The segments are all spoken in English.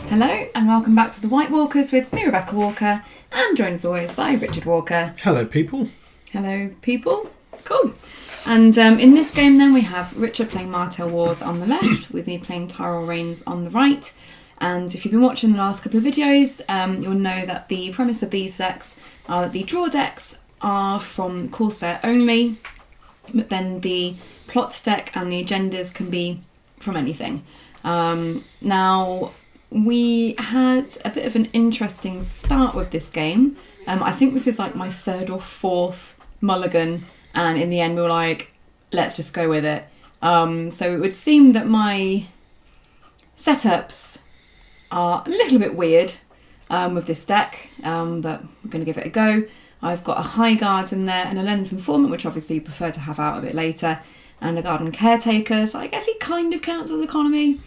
Hello and welcome back to the White Walkers with me, Rebecca Walker, and joined as always by Richard Walker. Hello, people. Hello, people. Cool. And in this game then we have Richard playing Martell Wars on the left, with me playing Tyrell Reigns on the right. And if you've been watching the last couple of videos, you'll know that the premise of these decks are that the draw decks are from Corsair only, but then the plot deck and the agendas can be from anything. Now, we had a bit of an interesting start with this game. I think this is like my third or fourth mulligan, and in the end we were like, let's just go with it. So it would seem that my setups are a little bit weird with this deck, but we're going to give it a go. I've got a High Guard in there and a Lens Informant, which obviously you prefer to have out a bit later, and a Garden Caretaker, so I guess he kind of counts as economy.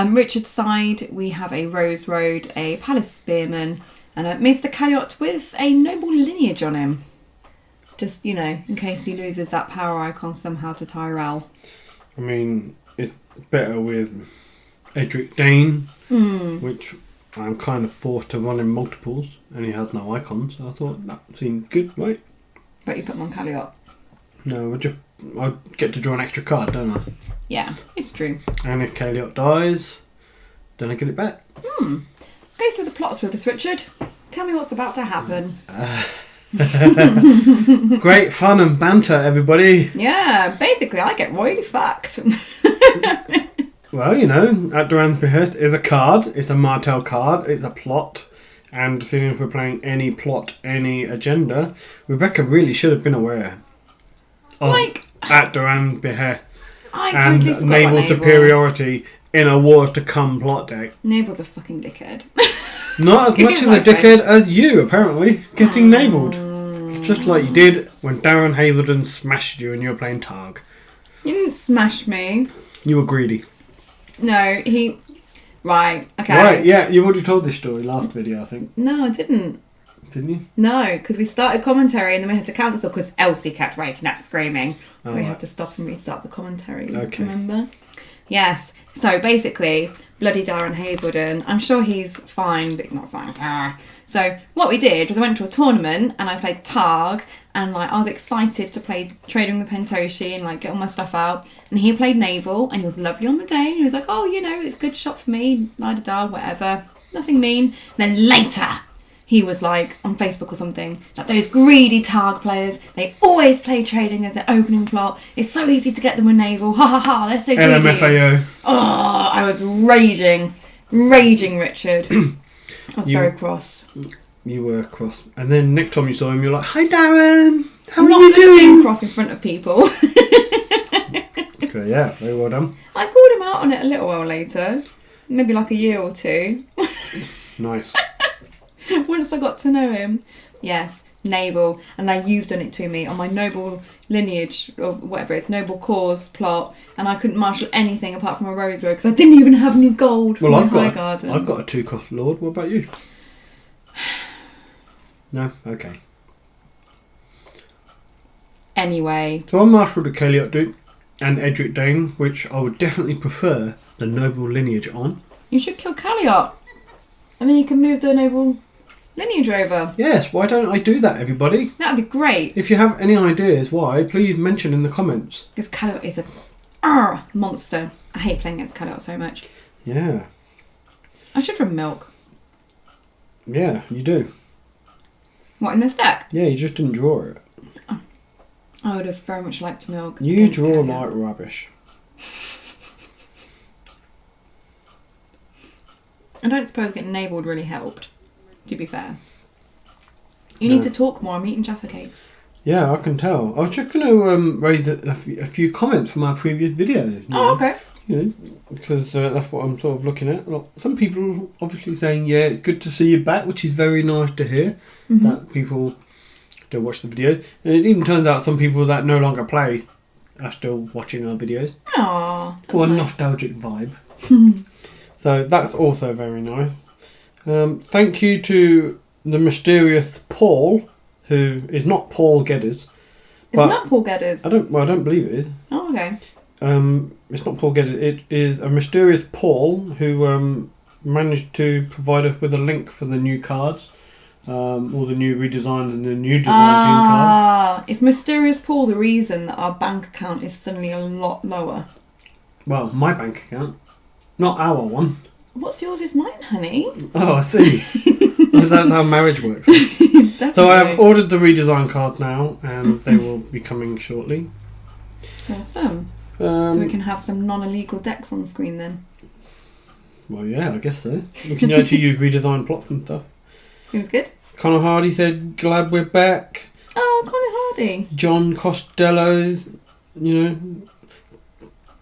Richard's side, we have a Rose Road, a Palace Spearman, and a Maester Caliot with a Noble Lineage on him. Just, you know, in case he loses that power icon somehow to Tyrell. I mean, it's better with Edric Dane, which I'm kind of forced to run in multiples, and he has no icons, so I thought that seemed good, right? But you put him on Caliot. No, I get to draw an extra card, don't I? Yeah, it's true. And if Caliot dies, then I get it back. Go through the plots with us, Richard. Tell me what's about to happen. Great fun and banter, everybody. Yeah, basically I get really fucked. Well, you know, at Duran's Behest is a card. It's a Martell card. It's a plot. And seeing if we're playing any plot, any agenda, Rebecca really should have been aware of Like, at Duran's Behest I and totally forgot naval about Naval. superiority in a Wars to Come plot deck. Naval's a fucking dickhead. Not as much of a dickhead as you, apparently, getting navaled. Just like you did when Darren Hazelden smashed you and you were playing Targ. You didn't smash me. You were greedy. No, he... Right, okay. Right, yeah, you've already told this story last video, I think. No, I didn't. Didn't you? No, because we started commentary and then we had to cancel because Elsie kept waking up screaming. So we had to stop and restart the commentary. Okay. Remember? Yes. So basically, bloody Darren Hazelden. I'm sure he's fine, but he's not fine. So what we did was I went to a tournament and I played Targ, and like I was excited to play Trading with Pentoshi and like get all my stuff out. And he played Naval and he was lovely on the day. And he was like, oh, you know, it's a good shot for me, la-da-da, whatever. Nothing mean. And then later, he was like on Facebook or something, like those greedy Targ players, they always play trading as an opening plot. It's so easy to get them with Naval. Ha ha ha, they're so greedy. LMFAO. Oh, I was raging, Richard. I was very cross. You were cross. And then next time you saw him, you're like, hi Darren, how I'm are not you good at being doing? cross in front of people. Okay, yeah, very well done. I called him out on it a little while later, maybe like a year or two. Nice. Once I got to know him. Yes, Naval. And like you've done it to me on my Noble Lineage, or whatever it's, Noble Cause plot, and I couldn't marshal anything apart from a Rose Road because I didn't even have any gold for Well, my High Garden. I've got a 2-cost Lord. What about you? No? Okay. Anyway. So I'm marshalled a Caliot Duke and Edric Dane, which I would definitely prefer the Noble Lineage on. You should kill Caliot. And then you can move the Noble Lineage over. Yes, why don't I do that, everybody? That would be great. If you have any ideas why, please mention in the comments. Because Caliot is a monster. I hate playing against Caliot so much. Yeah. I should run Milk. Yeah, you do. What, in this deck? Yeah, you just didn't draw it. I would have very much liked to Milk. You against draw Caliot. like rubbish. I don't suppose getting enabled really helped, to be fair. You need to talk more. I'm eating Jaffa cakes. Yeah, I can tell. I was just going to raise a few comments from our previous videos. Oh, okay. You know, because that's what I'm sort of looking at. Like, some people obviously saying, yeah, it's good to see you back, which is very nice to hear, that people still watch the videos. And it even turns out some people that no longer play are still watching our videos. Aww, For a nice. nostalgic vibe. So that's also very nice. Thank you to the mysterious Paul, who is not Paul Gedders. It's not Paul Gedders. I don't believe it is. Oh, okay. It's not Paul Gedders. It is a mysterious Paul who managed to provide us with a link for the new cards, all the new redesigns and the new design game card. Is Mysterious Paul the reason that our bank account is suddenly a lot lower? Well, my bank account, not our one. What's yours is mine, honey. Oh, I see. That's how marriage works. So I have ordered the redesign cards now, and they will be coming shortly. Awesome. So we can have some non-illegal decks on screen then. Well, yeah, I guess so. We can actually use redesigned plots and stuff. Seems good. Connor Hardy said, glad we're back. Oh, Connor Hardy. John Costello,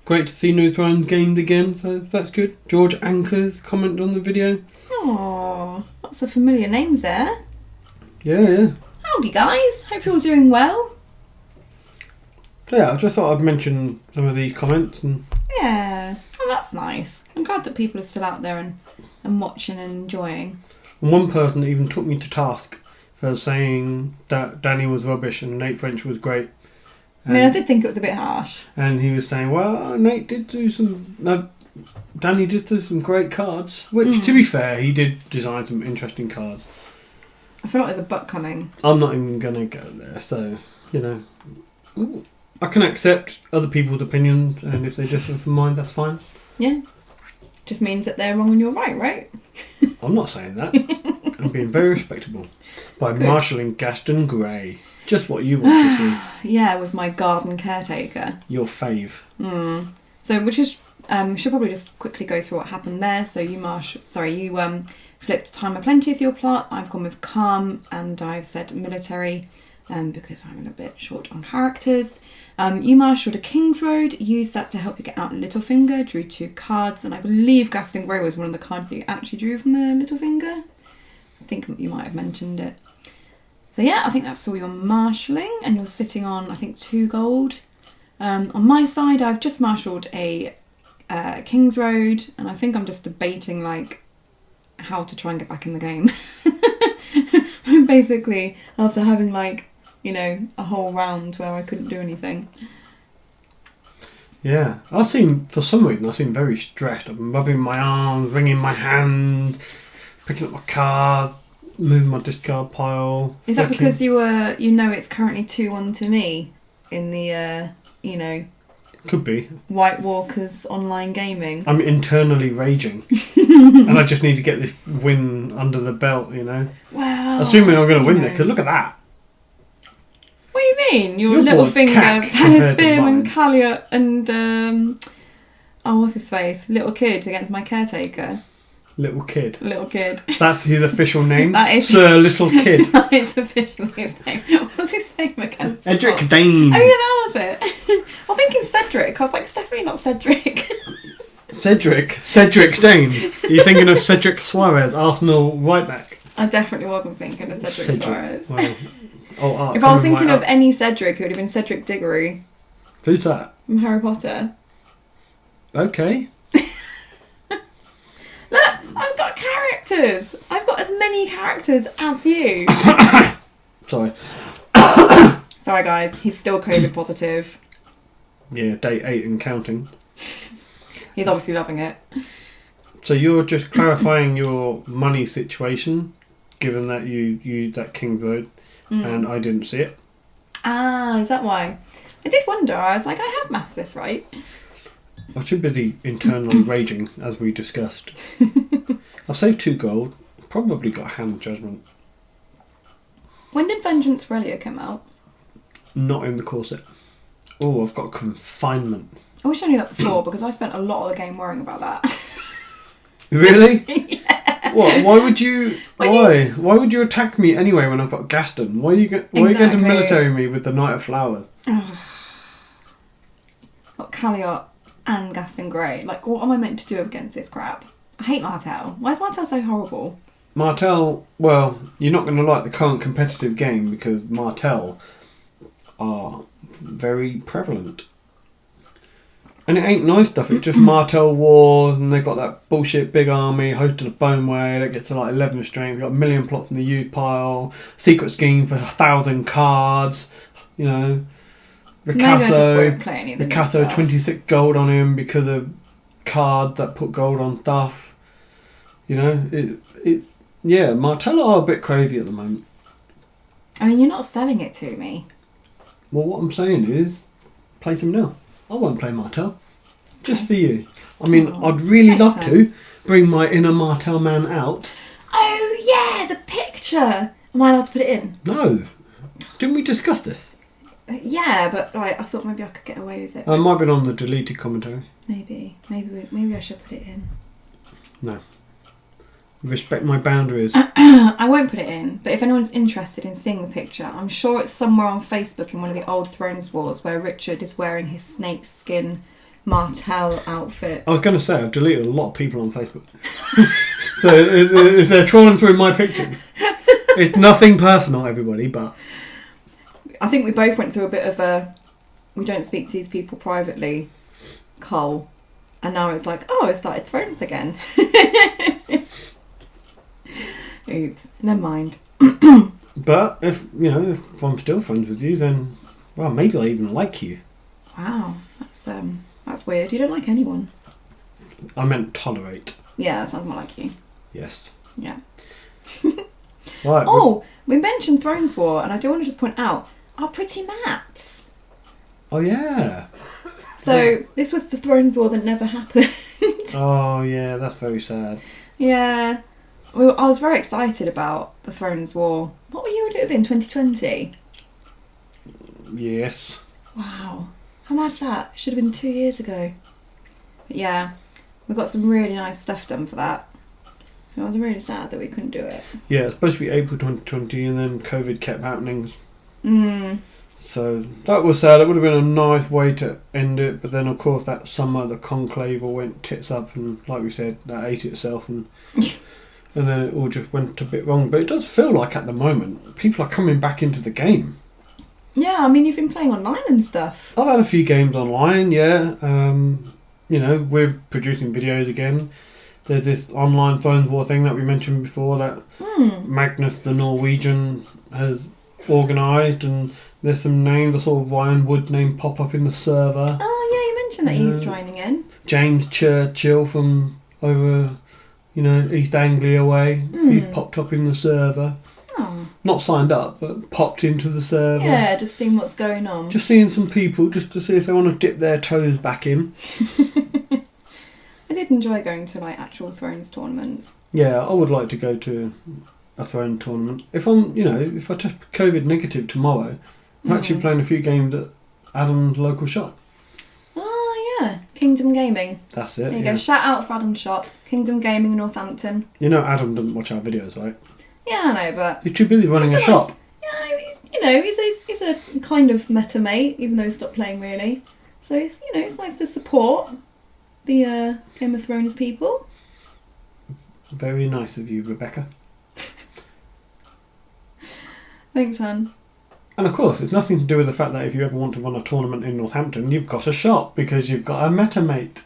great to see New Thrones gamed again, so that's good. George Anchors commented on the video. Oh, lots of familiar names there. Yeah. Howdy, guys. Hope you're all doing well. Yeah, I just thought I'd mention some of these comments. And yeah, oh, that's nice. I'm glad that people are still out there and watching and enjoying. And one person even took me to task for saying that Danny was rubbish and Nate French was great. I mean, I did think it was a bit harsh. And he was saying, well, Nate did do some... Danny did do some great cards, which, to be fair, he did design some interesting cards. I feel like there's a butt coming. I'm not even going to go there, so, I can accept other people's opinions, and if they differ from mine, that's fine. Yeah. Just means that they're wrong and you're right? I'm not saying that. I'm being very respectable. By marshalling Gaston Grey. Just what you want to see. Yeah, with my garden caretaker. Your fave. So, which is... we should probably just quickly go through what happened there. So you flipped Time of Plenty as your plot. I've gone with Calm, and I've said Military, because I'm a little bit short on characters. You marshalled a King's Road, used that to help you get out Littlefinger, drew 2 cards, and I believe Gaston Grey was one of the cards that you actually drew from the Littlefinger. I think you might have mentioned it. So yeah, I think that's all your marshalling, and you're sitting on, I think, 2 gold. On my side, I've just marshalled a King's Road, and I think I'm just debating how to try and get back in the game. Basically, after having a whole round where I couldn't do anything. Yeah, for some reason I seem very stressed. I've been rubbing my arms, wringing my hand, picking up my card, moving my discard pile. Is that because it's currently 2-1 to me in the Could be. White Walkers online gaming? I'm internally raging. And I just need to get this win under the belt, Wow. Assuming I'm going to win this, because look at that. What do you mean? Your board's Littlefinger, cack Palace compared to Bim, and mine. Calliot, and what's his face? Little Kid against my caretaker. Little Kid. Little Kid. That's his official name. That is Sir Little Kid. That is officially his name. What's his name again? Edric Dane. Oh yeah, that was it. I'm thinking Cedric. I was like, it's definitely not Cedric. Cedric Dane. Are you thinking of Cedric Suarez, Arsenal right back? I definitely wasn't thinking of Cedric Suarez. Well, if I was thinking of any Cedric, it would have been Cedric Diggory. Who's that? From Harry Potter. Okay. Look, I've got characters. I've got as many characters as you. Sorry. Sorry guys, he's still COVID positive. Yeah, day 8 and counting. He's obviously loving it. So you're just clarifying your money situation, given that you used that King's Road and I didn't see it. Ah, is that why? I did wonder. I was like, I have maths this right. I should be internally raging, as we discussed. I've saved 2 gold. Probably got Hand Judgment. When did Vengeance Relia come out? Not in the corset. Oh, I've got Confinement. I wish I knew that before, because I spent a lot of the game worrying about that. Really? Yeah. What? Why would you? Why would you attack me anyway when I've got Gaston? Why are you going to military me with the Knight of Flowers? Got Calliot and Gaston Grey. What am I meant to do against this crap? I hate Martell. Why is Martell so horrible? Martell, well, you're not going to like the current competitive game because Martell are very prevalent. And it ain't nice stuff, it's just Martell Wars, and they've got that bullshit big army, hosted of Boneway, that gets to 11 strength, got a million plots in the youth pile, secret scheme for 1,000 cards, Ricasso, 26 gold on him because of cards that put gold on stuff. You know, yeah, Martell are a bit crazy at the moment. I mean, you're not selling it to me. Well, what I'm saying is, play some now. I won't play Martell. Just for you. I mean, I'd really love to bring my inner Martell man out. Oh, yeah, the picture. Am I allowed to put it in? No. Didn't we discuss this? Yeah, but like, I thought maybe I could get away with it. It might have been on the deleted commentary. Maybe I should put it in. No. Respect my boundaries. I won't put it in, but if anyone's interested in seeing the picture, I'm sure it's somewhere on Facebook in one of the old Thrones Wars where Richard is wearing his snake skin Martell outfit. I was going to say, I've deleted a lot of people on Facebook. So if they're trawling through my pictures, it's nothing personal, everybody, but... I think we both went through a bit of a, we don't speak to these people privately, cull. And now it's like, oh, it started Thrones again. Oops, never mind. But if I'm still friends with you, then, well, maybe I even like you. Wow, that's weird. You don't like anyone. I meant tolerate. Yeah, that sounds more like you. Yes. Yeah. Right. Oh, we mentioned Thrones War, and I do want to just point out our pretty mats. Oh yeah. So this was the Thrones War that never happened. Oh yeah, that's very sad. Yeah. Well, I was very excited about the Thrones War. What year would it have been? 2020? Yes. Wow. How mad is that? It should have been 2 years ago. But yeah, we got some really nice stuff done for that. I was really sad that we couldn't do it. Yeah, it's supposed to be April 2020 and then COVID kept happening. So that was sad. It would have been a nice way to end it, but then of course that summer the conclave all went tits up and like we said, that ate itself and and then it all just went a bit wrong. But it does feel like at the moment people are coming back into the game. Yeah, I mean you've been playing online and stuff. I've had a few games online, yeah. We're producing videos again. There's this online Thrones War thing that we mentioned before that Magnus the Norwegian has organised, and there's some names. I saw Ryan Wood name pop up in the server. Oh yeah, you mentioned that he's joining in. James Churchill from over, East Anglia way. He popped up in the server. Oh. Not signed up, but popped into the server. Yeah, just seeing what's going on. Just seeing some people, just to see if they want to dip their toes back in. I did enjoy going to like actual Thrones tournaments. Yeah, I would like to go to a Throne tournament. If I'm, if I test COVID negative tomorrow, I'm actually playing a few games at Adam's local shop. Oh yeah, Kingdom Gaming. That's it. There you go. Shout out for Adam's shop, Kingdom Gaming in Northampton. Adam doesn't watch our videos, right? Yeah, I know, but he's too busy running a shop. Yeah, he's a kind of meta mate, even though he's stopped playing really. So it's nice to support the Game of Thrones people. Very nice of you, Rebecca. Thanks, hon. And of course, it's nothing to do with the fact that if you ever want to run a tournament in Northampton, you've got a shop because you've got a meta mate.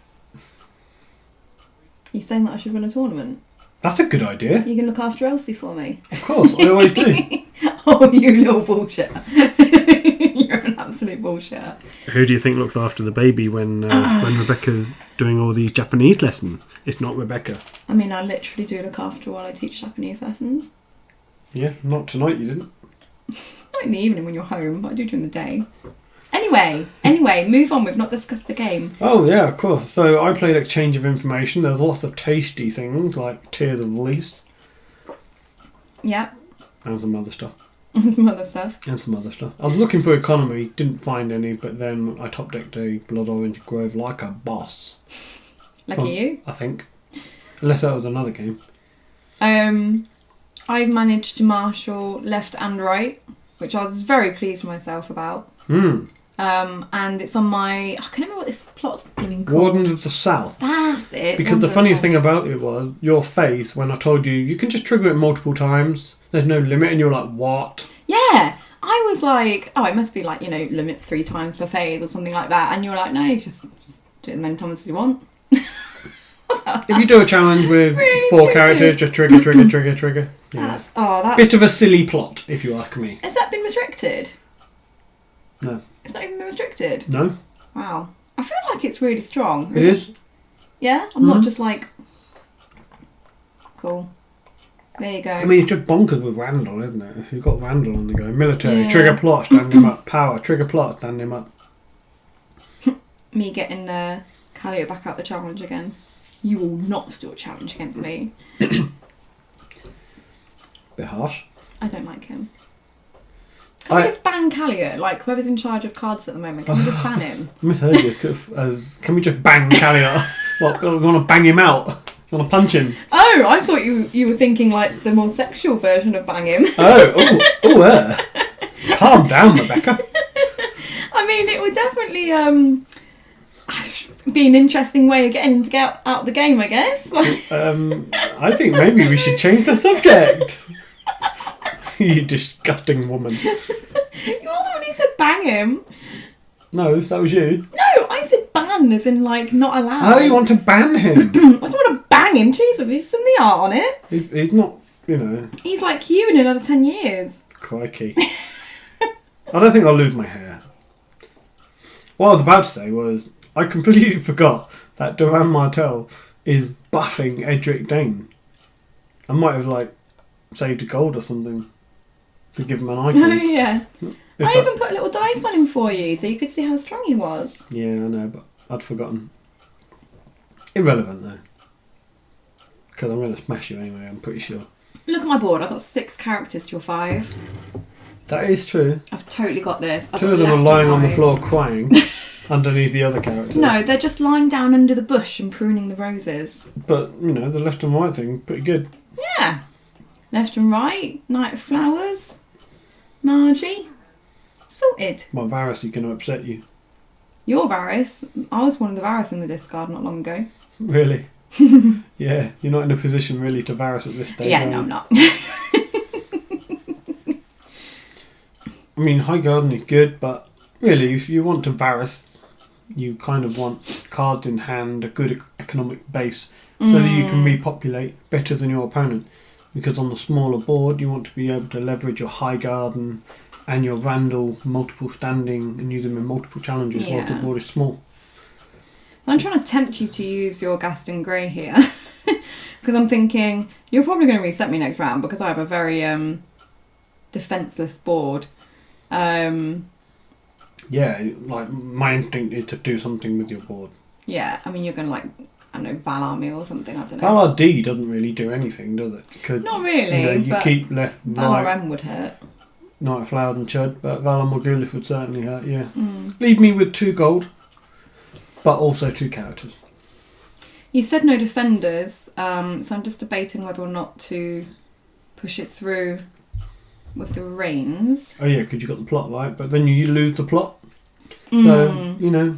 You're saying that I should run a tournament? That's a good idea. You can look after Elsie for me. Of course, I always do. Oh, you little bullshit. You're an absolute bullshitter. Who do you think looks after the baby when Rebecca's doing all these Japanese lessons? It's not Rebecca. I mean, I literally do look after while I teach Japanese lessons. Yeah, not tonight you didn't. Not in the evening when you're home, but I do during the day. Anyway, move on. We've not discussed the game. Oh, yeah, of course. So I played Exchange of Information. There's lots of tasty things like Tears of Release. Yeah. And some other stuff. And some other stuff. I was looking for economy, didn't find any, but then I top decked a Blood Orange Grove like a boss. Lucky you. I think. Unless that was another game. I've managed to marshal left and right, which I was very pleased with myself about. And it's on my... I can't remember what this plot's blooming called. Wardens of the South. That's it. Because the funniest thing about it was your face when I told you you can just trigger it multiple times. There's no limit, and you're like, what? Yeah. I was like, oh, it must be like, limit 3 times per phase or something like that. And you were like, no, just do it as many times as you want. If you do a challenge with really 4 characters, just trigger. Yeah. That's... Bit of a silly plot, if you ask me. Has that been restricted? No. It's not even been restricted? No. Wow. I feel like it's really strong. It is? Yeah? I'm not just like... cool. There you go. I mean, it's just bonkers with Randall, isn't it? If you've got Randall on the go. Military, Yeah. trigger plot, stand him up. Power, trigger plot, stand him up. Me getting Callio back out the challenge again. You will not do a challenge against me. Bit harsh. I don't like him. Can we just ban Callio? Like, whoever's in charge of cards at the moment, can we just ban him? I misheard you. Can we just bang Calliot? What, we want to bang him out? Want to punch him? Oh, I thought you were thinking like the more sexual version of bang him. Oh, calm down, Rebecca. I mean, it would definitely be an interesting way of getting him to get out of the game, I guess. I think maybe we should change the subject. You disgusting woman. You're the one who said bang him. No, that was you. No, I said ban as in like not allowed. Oh, you want to ban him? I don't want to bang him. Jesus, he's some the art on it. He's not, you know. He's like you in another 10 years. Crikey. I don't think I'll lose my hair. What I was about to say was, I completely forgot that Duran Martell is buffing Edric Dane. I might have, like, saved a gold or something to give him an icon. Oh, yeah. I even put a little dice on him for you so you could see how strong he was. Yeah, I know, but I'd forgotten. Irrelevant, though. Because I'm going to smash you anyway, I'm pretty sure. Look at my board. I've got 6 characters to your 5. That is true. I've totally got this. I've 2 got of them are left lying and on the right. floor crying underneath the other character. No, they're just lying down under the bush and pruning the roses. But, you know, the left and right thing, pretty good. Yeah. Left and right. Knight of Flowers. Margie. Sorted. My Varus is going to upset you. You're Varys. I was one of the Varys in the discard not long ago. Really? Yeah, you're not in a position really to Varus at this stage. Yeah, no, I'm not. I mean, High Garden is good, but really, if you want to Varus, you kind of want cards in hand, a good economic base, so that you can repopulate better than your opponent. Because on the smaller board, you want to be able to leverage your High Garden and your Randall multiple standing and use them in multiple challenges while the board is small. I'm trying to tempt you to use your Gaston Grey here. Because I'm thinking, you're probably going to reset me next round because I have a very defenceless board. Yeah, like my instinct is to do something with your board. Yeah, I mean, you're going to, like, I don't know, Valar me or something, I don't know. Valar D doesn't really do anything, does it? Because, not really, you know, you but keep left, Valar right, M would hurt. Knight of Flowers and Chud, but Valar Morghulis would certainly hurt, yeah. Leave me with 2 gold, but also 2 characters. You said no defenders, so I'm just debating whether or not to push it through with the reins. Oh yeah, because you got the plot right, but then you lose the plot. So, you know,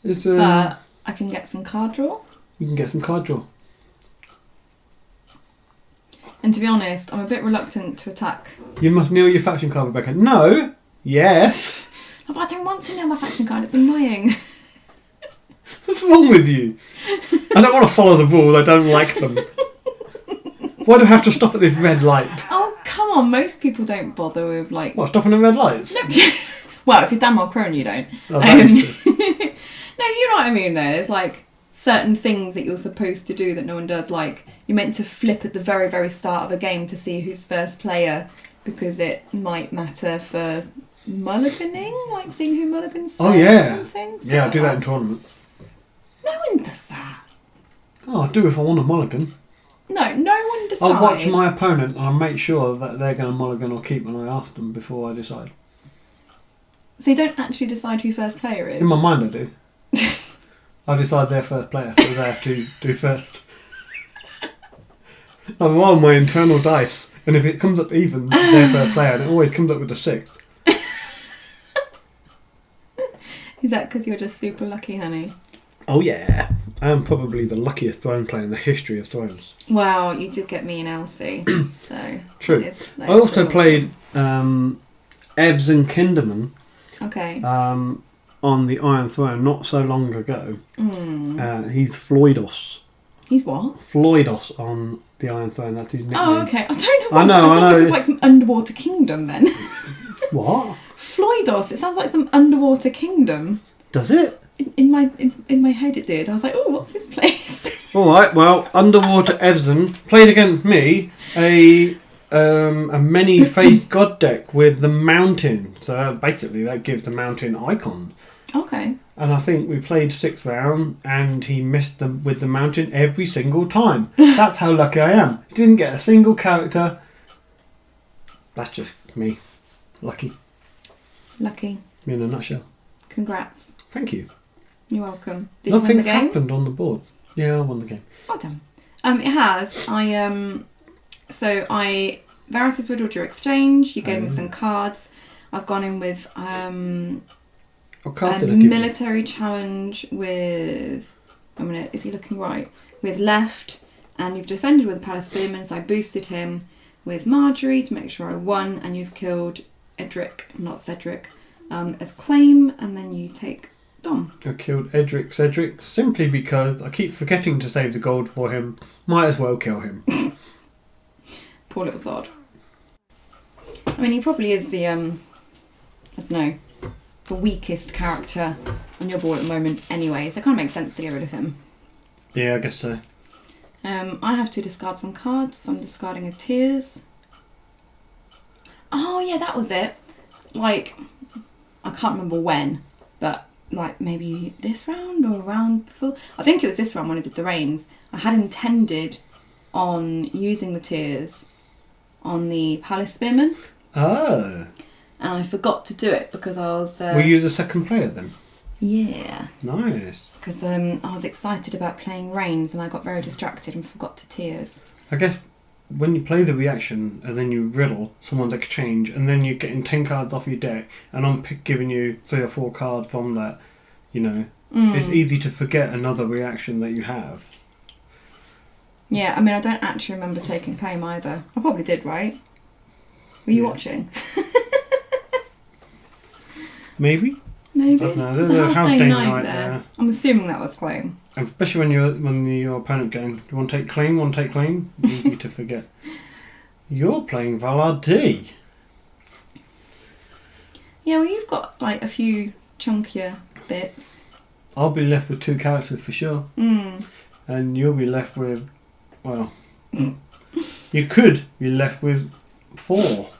it's But I can get some card draw. you can get some card draw. And to be honest, I'm a bit reluctant to attack. You must kneel your faction card, Rebecca. No! Yes! Oh, but I don't want to know my faction card, it's annoying. What's wrong with you? I don't want to follow the rules, I don't like them. Why do I have to stop at this red light? Oh, come on, most people don't bother with, like... What, stopping at red lights? No. Well, if you're Dan Mulcrone, you don't. Oh, that is true. No, you know what I mean though. There's like certain things that you're supposed to do that no one does. Like you're meant to flip at the very, very start of a game to see who's first player because it might matter for mulliganing, like seeing who mulligans first or something. Yeah, I do that in tournament. No one does that. Oh, I do if I want a mulligan. No, no one decides. I'll watch my opponent and I'll make sure that they're going to mulligan or keep when I ask them before I decide. So you don't actually decide who first player is? In my mind I do. I decide they're first player, so they have to do first. I roll my internal dice, and if it comes up even, they're first player, and it always comes up with a 6th. Is that because you're just super lucky, honey? Oh yeah, I am probably the luckiest throne player in the history of Thrones. Well, you did get me and Elsie, so... True. that is I also pretty played Evs and Kinderman. Okay. On the Iron Throne not so long ago. He's Floydos. He's what? Floydos on the Iron Throne, that's his nickname. Oh, okay. I don't know. I know. I think this is like some underwater kingdom then. What? Floydos. It sounds like some underwater kingdom. Does it? In my head it did. I was like, oh, what's this place? Alright, well, Underwater Evzen played against me a many-faced god deck with the mountain. So basically that gives the mountain icon. Okay. And I think we played 6 rounds and he missed them with the mountain every single time. That's how lucky I am. Didn't get a single character. That's just me. Lucky. Lucky. Me in a nutshell. Congrats. Thank you. You're welcome. Did you win the Nothing's game? happened on the board. Yeah, I won the game. Well done. It has. Varys has riddled your exchange. You gave me some cards. I've gone in with What card a did I give you? military challenge with. Is he looking right? With left, and you've defended with a palace spearman. So I boosted him with Marjorie to make sure I won, and you've killed Edric, not Cedric, as claim, and then you take Dom. I killed Cedric simply because I keep forgetting to save the gold for him. Might as well kill him. Poor little sod. I mean, he probably is the the weakest character on your board at the moment anyway, so it kind of makes sense to get rid of him. Yeah, I guess so. I have to discard some cards. I'm discarding a Tears. Oh yeah, that was it. Like, I can't remember when, but like maybe this round or a round before. I think it was this round when I did the Reigns. I had intended on using the Tears on the Palace Spearman. Oh. And I forgot to do it because I was... Were you the second player then? Yeah. Nice. Because I was excited about playing Reigns and I got very distracted and forgot to Tears. I guess when you play the reaction and then you riddle someone's exchange and then you're getting 10 cards off your deck and I'm giving you 3 or 4 cards from that, it's easy to forget another reaction that you have. Yeah, I mean, I don't actually remember taking claim either. I probably did, right? Were you watching? Maybe. Maybe. There's There's a a house house name name night night there. there. I'm assuming that was claim. And especially when your opponent going, do you want to take claim? Want to take claim? Easy to forget. You're playing Valar D. Yeah, well, you've got like a few chunkier bits. I'll be left with 2 characters for sure. And you'll be left with, well, you could be left with 4.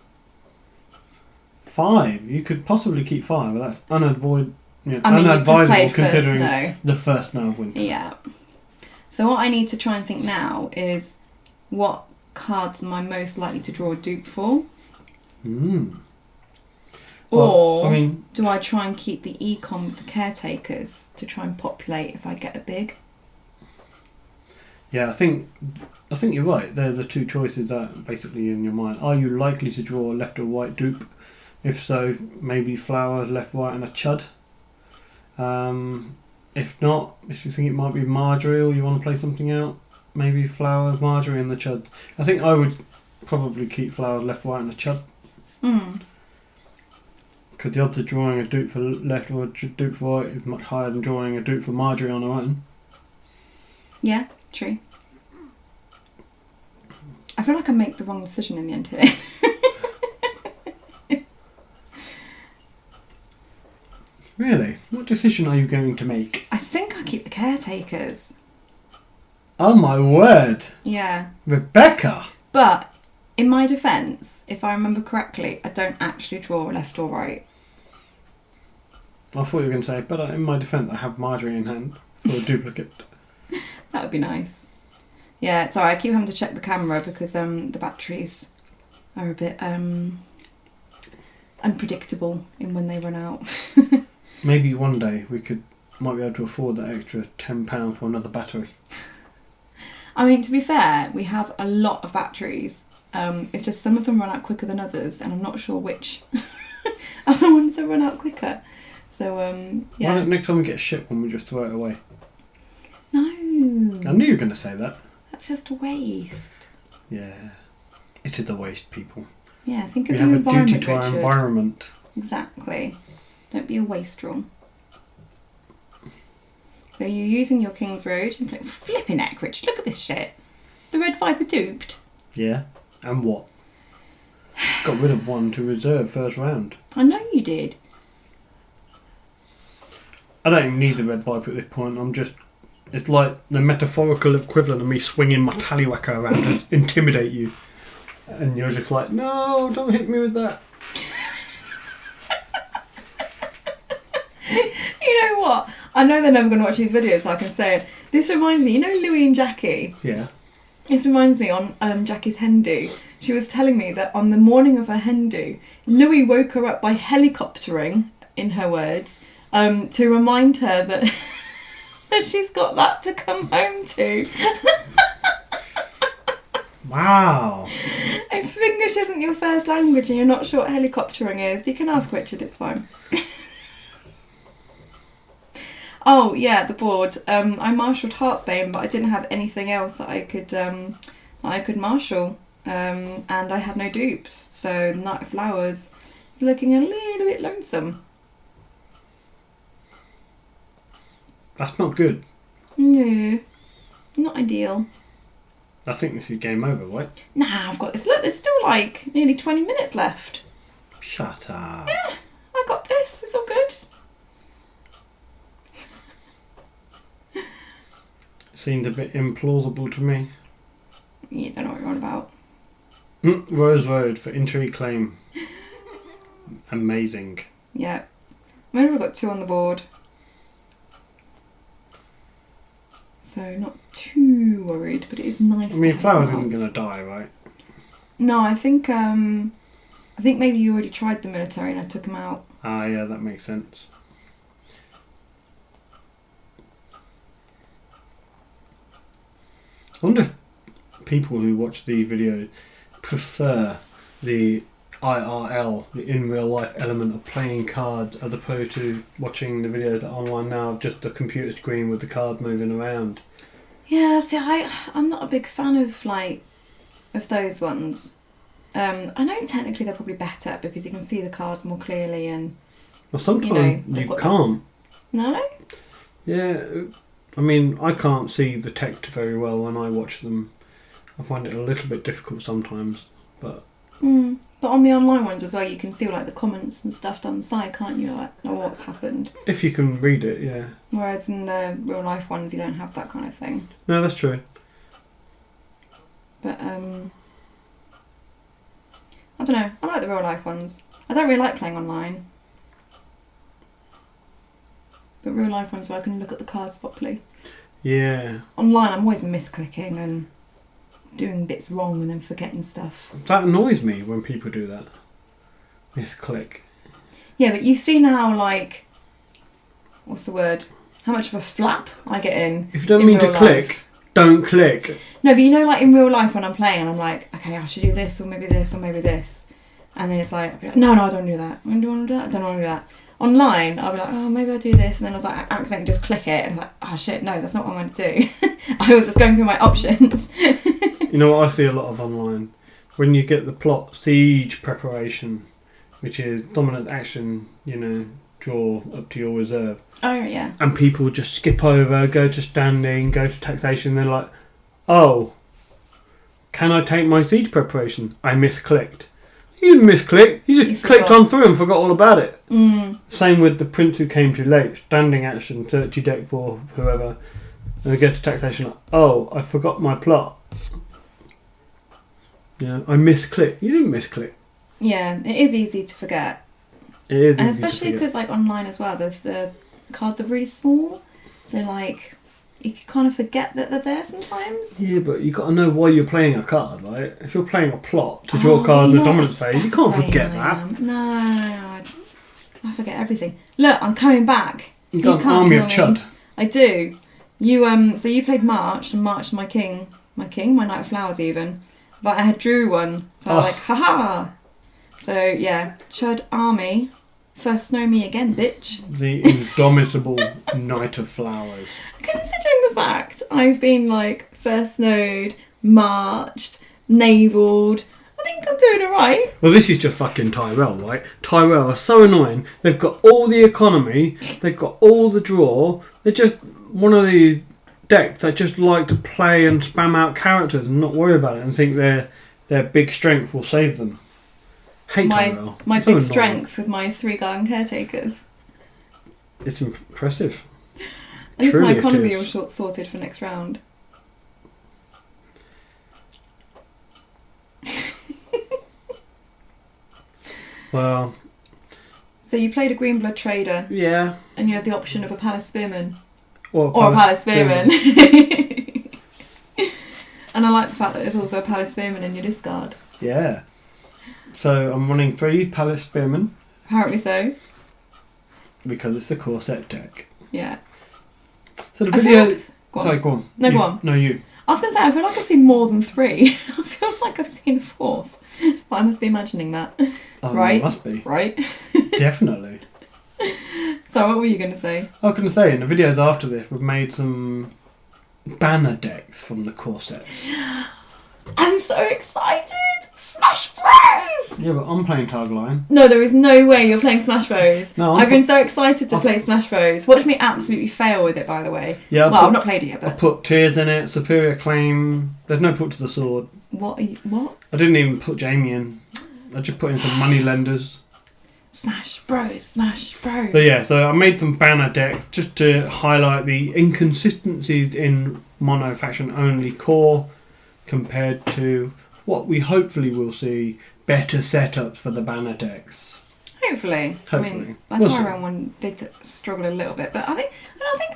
5. You could possibly keep 5, but that's unadvisable considering the first now of winter. Yeah. So what I need to try and think now is what cards am I most likely to draw a dupe for? Or do I try and keep the econ with the caretakers to try and populate if I get a big? Yeah, I think you're right. There's the 2 choices that basically in your mind. Are you likely to draw a left or right dupe? If so, maybe flower, left, right, and a chud. If not, if you think it might be Marjorie or you want to play something out, maybe flowers, Marjorie, and the chud. I think I would probably keep flowers, left, right, and a chud. Because the odds of drawing a dupe for left or a dupe for right is much higher than drawing a dupe for Marjorie on her own. Yeah, true. I feel like I make the wrong decision in the end here. Really? What decision are you going to make? I think I keep the caretakers. Oh my word! Yeah. Rebecca! But, in my defence, if I remember correctly, I don't actually draw left or right. I thought you were going to say, but in my defence I have Marjorie in hand for a duplicate. That would be nice. Yeah, sorry, I keep having to check the camera because the batteries are a bit unpredictable in when they run out. Maybe one day we might be able to afford that extra £10 for another battery. I mean, to be fair, we have a lot of batteries. It's just some of them run out quicker than others, and I'm not sure which other ones will run out quicker. So, yeah. Why don't next time we get a ship one, we just throw it away? No. I knew you were going to say that. That's just a waste. Yeah. It is a waste, people. Yeah, think of we the have environment, a duty to our Richard. environment. Exactly. Don't be a wastrel. So you're using your King's Road and flipping heck, Richard, look at this shit. The Red Viper duped. Yeah. And what? Got rid of one to reserve first round. I know you did. I don't even need the Red Viper at this point. I'm just It's like the metaphorical equivalent of me swinging my tallywhacker around to intimidate you. And you're just like, no, don't hit me with that. You know what? I know they're never going to watch these videos, so I can say it. This reminds me, you know Louie and Jackie? Yeah. This reminds me on Jackie's hen do. She was telling me that on the morning of her hen do, Louie woke her up by helicoptering, in her words, to remind her that, that she's got that to come home to. Wow. If English isn't your first language and you're not sure what helicoptering is, you can ask Richard, it's fine. Oh yeah, the board. I marshalled Heartsbane, but I didn't have anything else that I could marshal, and I had no dupes. So Night of Flowers, looking a little bit lonesome. That's not good. No, not ideal. I think this is game over, right? Nah, I've got this. Look, there's still like nearly 20 minutes left. Shut up. Yeah, I got this. It's all good. Seemed a bit implausible to me. You don't know what you're on about. Rose Road for intrigue claim. Amazing. Yeah. Maybe we've got 2 on the board. So not too worried, but it is nice. I mean, to Flowers have isn't going to die, right? No, I think maybe you already tried the military and I took him out. Ah, yeah, that makes sense. I wonder if people who watch the video prefer the IRL, the in real life element of playing cards, as opposed to watching the videos that are online now of just the computer screen with the card moving around. Yeah, see, I'm not a big fan of those ones. I know technically they're probably better because you can see the cards more clearly and. Well, sometimes you can't. No? Yeah, I mean, I can't see the text very well when I watch them. I find it a little bit difficult sometimes, but. But on the online ones as well, you can see like the comments and stuff down the side, can't you? Like, know what's happened. If you can read it, yeah. Whereas in the real life ones, you don't have that kind of thing. No, that's true. But I don't know. I like the real life ones. I don't really like playing online. But real life ones where I can look at the cards properly. Yeah. Online, I'm always misclicking and doing bits wrong and then forgetting stuff. That annoys me when people do that. Misclick. Yeah, but you see now, like, what's the word? How much of a flap I get in. If you don't mean to click, don't click. No, but you know, like in real life when I'm playing and I'm like, okay, I should do this or maybe this or maybe this. And then it's like, I'll be like, no, I don't do that. I don't want to do that. I don't want to do that. Online, I'll be like, oh, maybe I'll do this. And then I was like, I accidentally just click it. And it's like, oh shit, no, that's not what I'm going to do. I was just going through my options. You know what I see a lot of online? When you get the plot siege preparation, which is dominant action, draw up to your reserve. Oh, yeah. And people just skip over, go to standing, go to taxation. They're like, oh, can I take my siege preparation? I misclicked. You didn't misclick. You just clicked on through and forgot all about it. Same with the prince who came too late. Standing action, search your deck for whoever. And they get to taxation. Like, oh, I forgot my plot. Yeah, I misclicked. You didn't misclick. Yeah, it is easy to forget. It is, and especially because like online as well, the cards are really small, so like you kind of forget that they're there sometimes. Yeah, but you got to know why you're playing a card, right? If you're playing a plot to draw a card in the dominant phase, you can't forget that. No, I forget everything. Look, I'm coming back. You got an army of chud. I do. You so you played March, and March my Night of Flowers even. But I had drew one, so I was like, haha! So yeah, Chud army, first snow me again, bitch. The indomitable Night of Flowers. Considering the fact I've been like first snowed, marched, navaled, I think I'm doing alright. Well, this is just fucking Tyrell, right? Tyrell are so annoying. They've got all the economy, they've got all the draw. They're just one of these decks that just like to play and spam out characters and not worry about it and think their big strength will save them. Hate Tyrell. My big strength with my 3 garden caretakers. It's impressive. At least Truly my it economy is. was sorted for next round. Well, So you played a green blood trader, yeah. and you had the option of a palace spearman. Or Or a palace spearman. And I like the fact that there's also a palace spearman in your discard. Yeah. So I'm running 3 palace spearmen Apparently so. because it's the core set deck. Yeah. So the I video. feel like- Go on. Sorry, go on. No, You. go on. No, you. I was going to say, I feel like I've seen more than 3. I feel like I've seen a 4th. But I must be imagining that. Oh, Right. Must be. Right? Definitely. So what were you going to say? I was going to say, in the videos after this, we've made some banner decks from the core sets. I'm so excited! Smash Bros! Yeah, but I'm playing Targaline. No, there is no way you're playing Smash Bros. No, I've been so excited to play Smash Bros. Watch me absolutely fail with it, by the way. Yeah, Well, I've not played it yet, I but... put Tears in it, Superior Claim. There's no put to the sword. What? What? I didn't even put Jamie in. I just put in some money lenders. Smash Bros. Smash Bros. So yeah, so I made some banner decks just to highlight the inconsistencies in mono faction only core compared to what we hopefully will see better setups for the banner decks. Hopefully. I Hopefully. mean, that's We'll why see. round one did struggle a little bit, but I think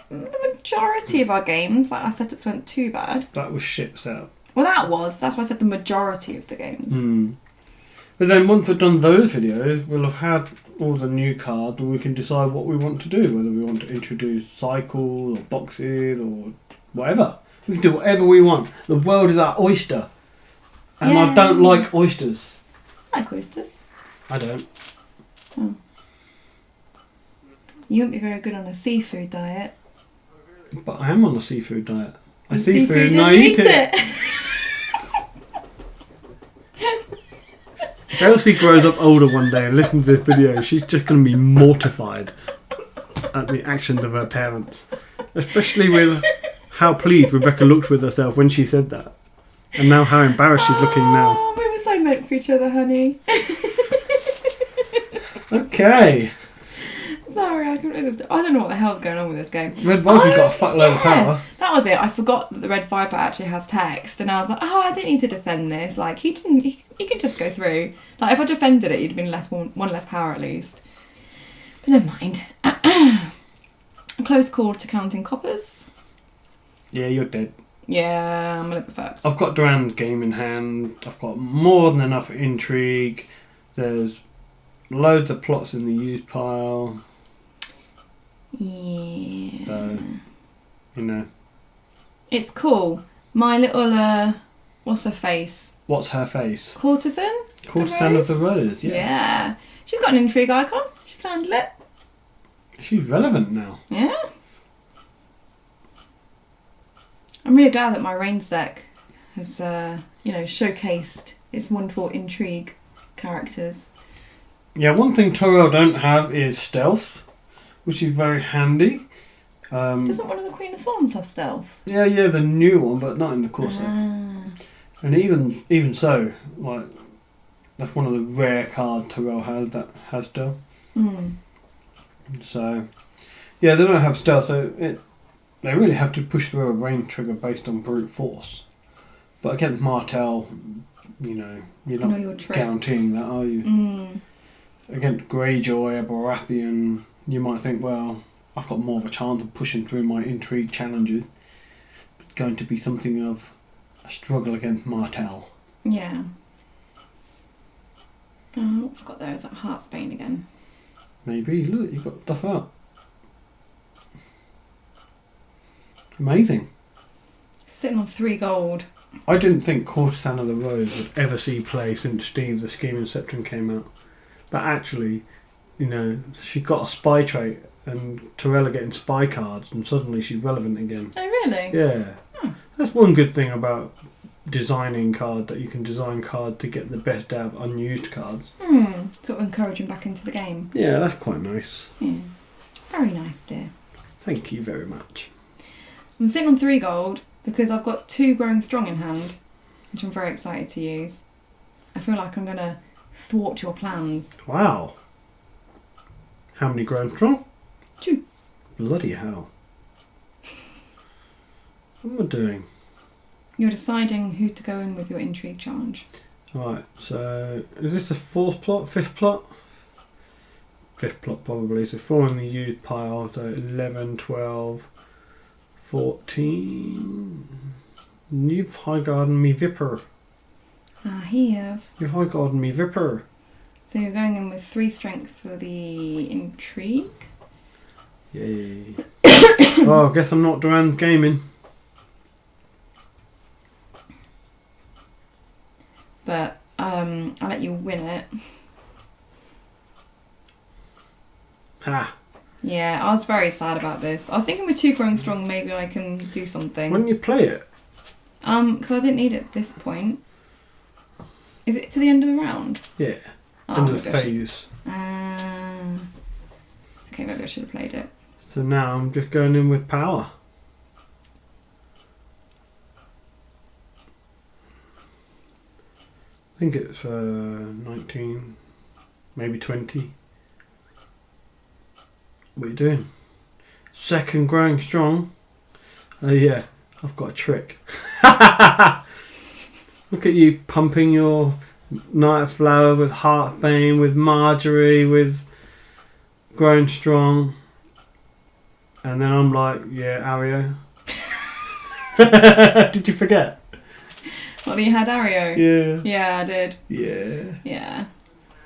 the majority of our games, like our setups, weren't too bad. That was shit setup. Well, that's why I said the majority of the games. But then once we've done those videos, we'll have had all the new cards and we can decide what we want to do, whether we want to introduce cycle or boxes or whatever. We can do whatever we want. The world is our oyster. And I don't like oysters. I like oysters. I don't. Oh. You wouldn't be very good on a seafood diet. But I am on a seafood diet. I And see food and I and eat it. If Elsie grows up older one day and listens to this video, she's just going to be mortified at the actions of her parents. Especially with how pleased Rebecca looked with herself when she said that. And now how embarrassed she's looking now. Oh, we were so meant for each other, honey. Okay. Sorry, I couldn't resist. I don't know what the hell's going on with this game. Red Viper's got a fuckload of power. That was it. I forgot that the Red Viper actually has text, and I was like, oh, I don't need to defend this. Like, he can just go through. Like, if I defended it, you'd have been one less power at least. But never mind. Close call to counting coppers. Yeah, you're dead. Yeah, I'm a little bit fucked. I've got Durand's game in hand. I've got more than enough intrigue. There's loads of plots in the used pile. Yeah. So, you know. It's cool. My little, what's her face? What's her face? Courtesan? Courtesan of the Rose, yes. Yeah. She's got an intrigue icon. She can handle it. She's relevant now. Yeah. I'm really glad that my Reigns deck has, showcased its wonderful intrigue characters. Yeah, one thing Tyrell don't have is stealth, which is very handy. Doesn't one of the Queen of Thorns have stealth? Yeah, the new one, but not in the core set. And even so, like, that's one of the rare cards Tyrell has that has stealth. So, yeah, they don't have stealth, so they really have to push through a range trigger based on brute force. But against Martell, you're not guaranteeing that, are you? Against Greyjoy, a Baratheon, you might think, well, I've got more of a chance of pushing through my intrigue challenges. It's going to be something of a struggle against Martell. Yeah. Oh, what I've got there is that Heartsbane again. Maybe. Look, you've got stuff out. Amazing. Sitting on 3 gold. I didn't think Courtesan of the Rose would ever see play since Steve the Scheming Septon came out. But actually, she got a spy trait and Tyrell are getting spy cards and suddenly she's relevant again. Oh, really? Yeah. That's one good thing about designing cards, that you can design cards to get the best out of unused cards. Sort of encourage him back into the game. Yeah, that's quite nice. Yeah. Very nice, dear. Thank you very much. I'm sitting on 3 gold because I've got 2 Growing Strong in hand, which I'm very excited to use. I feel like I'm going to thwart your plans. Wow. How many grown strong? 2. Bloody hell. What am I doing? You're deciding who to go in with your intrigue charge. Right, so is this the fourth plot, fifth plot? Fifth plot probably. So 4 in the youth pile, so 11, 12, 14. You've high garden me Viper. I have. You've high garden me Viper. So you're going in with 3 strength for the intrigue. Yay. Oh, I guess I'm not doing gaming. But I'll let you win it. Ha. Yeah, I was very sad about this. I was thinking with 2 growing strong, maybe I can do something. When you play it? Because I didn't need it at this point. Is it to the end of the round? Yeah. Oh, End of the maybe I should- phase. Okay, maybe I should have played it. So now I'm just going in with power. I think it's 19, maybe 20. What are you doing? Second growing strong. Oh yeah, I've got a trick. Look at you pumping your night flower with heartbane, with Marjorie, with growing strong. And then I'm like, yeah, Ario. Did you forget? What, you had Ario? Yeah. Yeah, I did. Yeah. Yeah.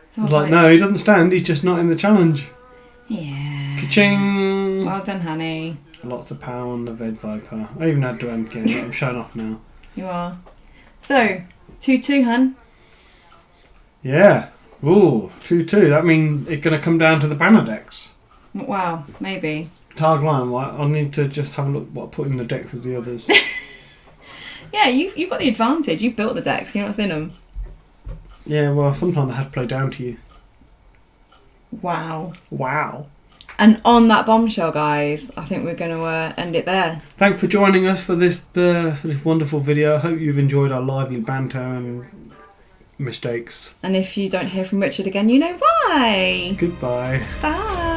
So I was like, no, he doesn't stand, he's just not in the challenge. Yeah. Ka-ching! Well done, honey. Lots of power on the Ved Viper. I even had to end game. I'm showing off now. You are. So, 2-2, hun. Yeah. Ooh, 2-2. That means it's going to come down to the banner decks. Wow, maybe. Targ Lion, right? I'll need to just have a look what I put in the decks with the others. Yeah, you've got the advantage. You built the decks. You're not seeing them. Yeah, well, sometimes I have to play down to you. Wow. Wow. And on that bombshell, guys, I think we're going to end it there. Thanks for joining us for this wonderful video. I hope you've enjoyed our lively banter and mistakes. And if you don't hear from Richard again, you know why. Goodbye. Bye.